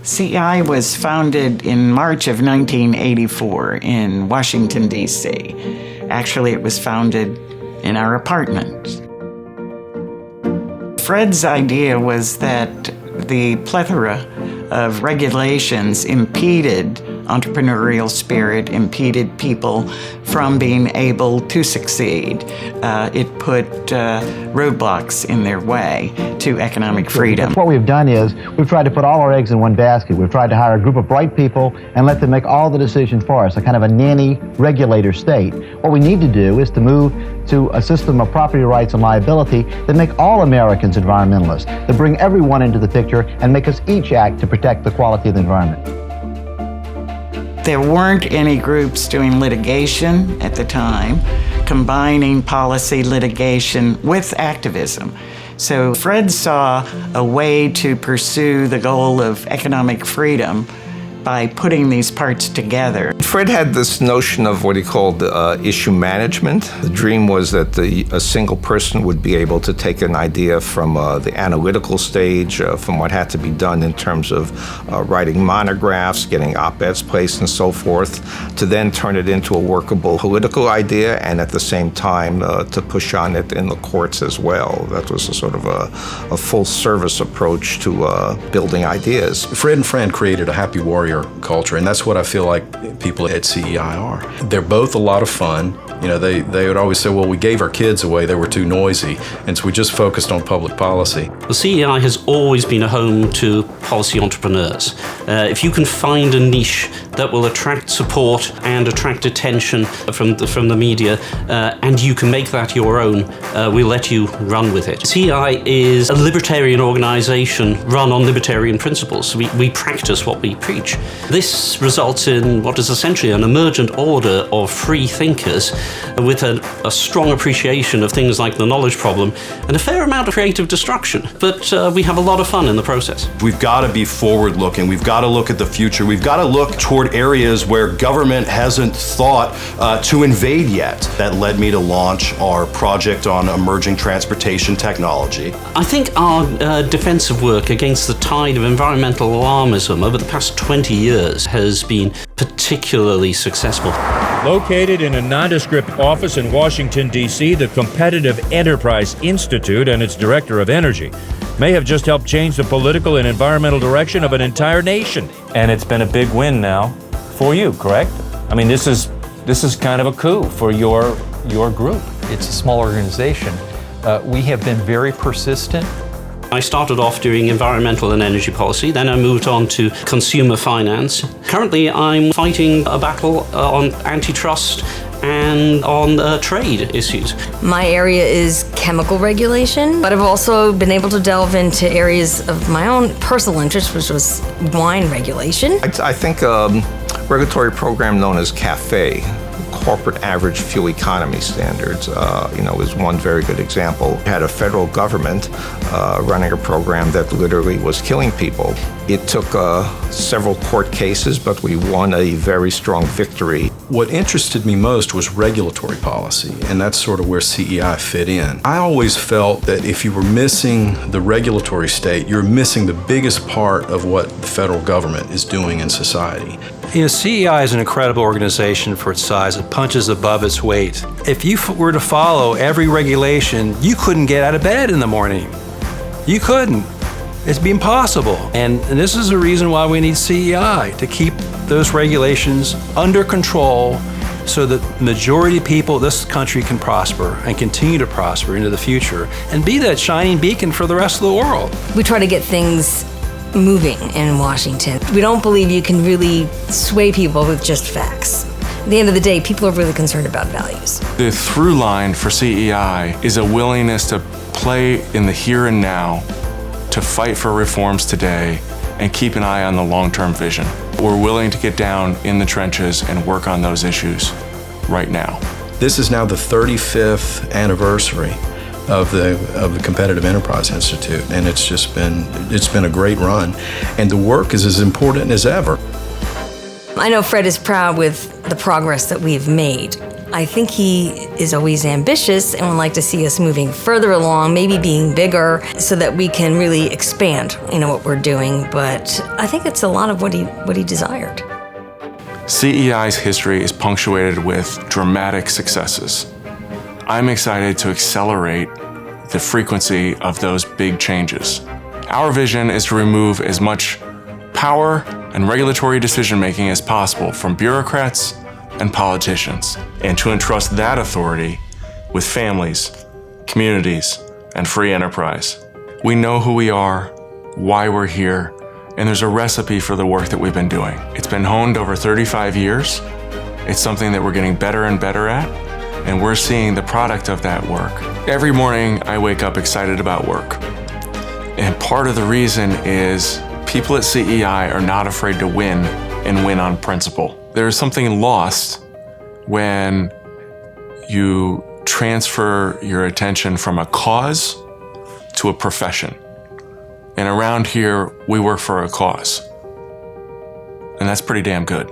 CEI was founded in March of 1984 in Washington, D.C. Actually, it was founded in our apartment. Fred's idea was that the plethora of regulations impeded entrepreneurial spirit, impeded people from being able to succeed. It put roadblocks in their way to economic freedom. What we've done is we've tried to put all our eggs in one basket. We've tried to hire a group of bright people and let them make all the decisions for us, a kind of a nanny regulator state. What we need to do is to move to a system of property rights and liability that make all Americans environmentalists, that bring everyone into the picture and make us each act to protect the quality of the environment. There weren't any groups doing litigation at the time, combining policy litigation with activism. So Fred saw a way to pursue the goal of economic freedom by putting these parts together. Fred had this notion of what he called issue management. The dream was that a single person would be able to take an idea from the analytical stage, from what had to be done in terms of writing monographs, getting op-eds placed and so forth, to then turn it into a workable political idea and at the same time to push on it in the courts as well. That was a sort of a full service approach to building ideas. Fred and Fran created a happy warrior culture, and that's what I feel like people at CEI are. They're both a lot of fun. You know, they would always say, well, we gave our kids away, they were too noisy, and so we just focused on public policy. The CEI has always been a home to policy entrepreneurs. If you can find a niche that will attract support and attract attention from the media, and you can make that your own, we'll let you run with it. CEI is a libertarian organization run on libertarian principles. We practice what we preach. This results in what is essentially an emergent order of free thinkers with a strong appreciation of things like the knowledge problem and a fair amount of creative destruction. But we have a lot of fun in the process. We've got to be forward-looking. We've got to look at the future. We've got to look toward areas where government hasn't thought to invade yet. That led me to launch our project on emerging transportation technology. I think our defensive work against the tide of environmental alarmism over the past 20 years has been particularly successful. Located in a nondescript office in Washington, D.C., the Competitive Enterprise Institute and its Director of Energy may have just helped change the political and environmental direction of an entire nation. And it's been a big win now for you, correct? I mean, this is kind of a coup for your group. It's a small organization. We have been very persistent. I started off doing environmental and energy policy, then I moved on to consumer finance. Currently, I'm fighting a battle on antitrust and on trade issues. My area is chemical regulation, but I've also been able to delve into areas of my own personal interest, which was wine regulation. I think a regulatory program known as CAFE, Corporate Average Fuel Economy Standards, is one very good example. We had a federal government running a program that literally was killing people. It took several court cases, but we won a very strong victory. What interested me most was regulatory policy, and that's sort of where CEI fit in. I always felt that if you were missing the regulatory state, you're missing the biggest part of what the federal government is doing in society. You know, CEI is an incredible organization for its size. It punches above its weight. If you were to follow every regulation, you couldn't get out of bed in the morning. You couldn't. It'd be impossible. And this is the reason why we need CEI, to keep those regulations under control so that the majority of people of this country can prosper and continue to prosper into the future and be that shining beacon for the rest of the world. We try to get things moving in Washington. We don't believe you can really sway people with just facts. At the end of the day, people are really concerned about values. The through line for CEI is a willingness to play in the here and now, to fight for reforms today, and keep an eye on the long-term vision. We're willing to get down in the trenches and work on those issues right now. This is now the 35th anniversary of the Competitive Enterprise Institute, and it's been a great run, and the work is as important as ever. I know Fred is proud with the progress that we've made. I think he is always ambitious and would like to see us moving further along, maybe being bigger, so that we can really expand, what we're doing. But I think it's a lot of what he desired. CEI's history is punctuated with dramatic successes. I'm excited to accelerate the frequency of those big changes. Our vision is to remove as much power and regulatory decision-making as possible from bureaucrats and politicians, and to entrust that authority with families, communities, and free enterprise. We know who we are, why we're here, and there's a recipe for the work that we've been doing. It's been honed over 35 years. It's something that we're getting better and better at, and we're seeing the product of that work. Every morning, I wake up excited about work. And part of the reason is people at CEI are not afraid to win and win on principle. There is something lost when you transfer your attention from a cause to a profession. And around here, we work for a cause. And that's pretty damn good.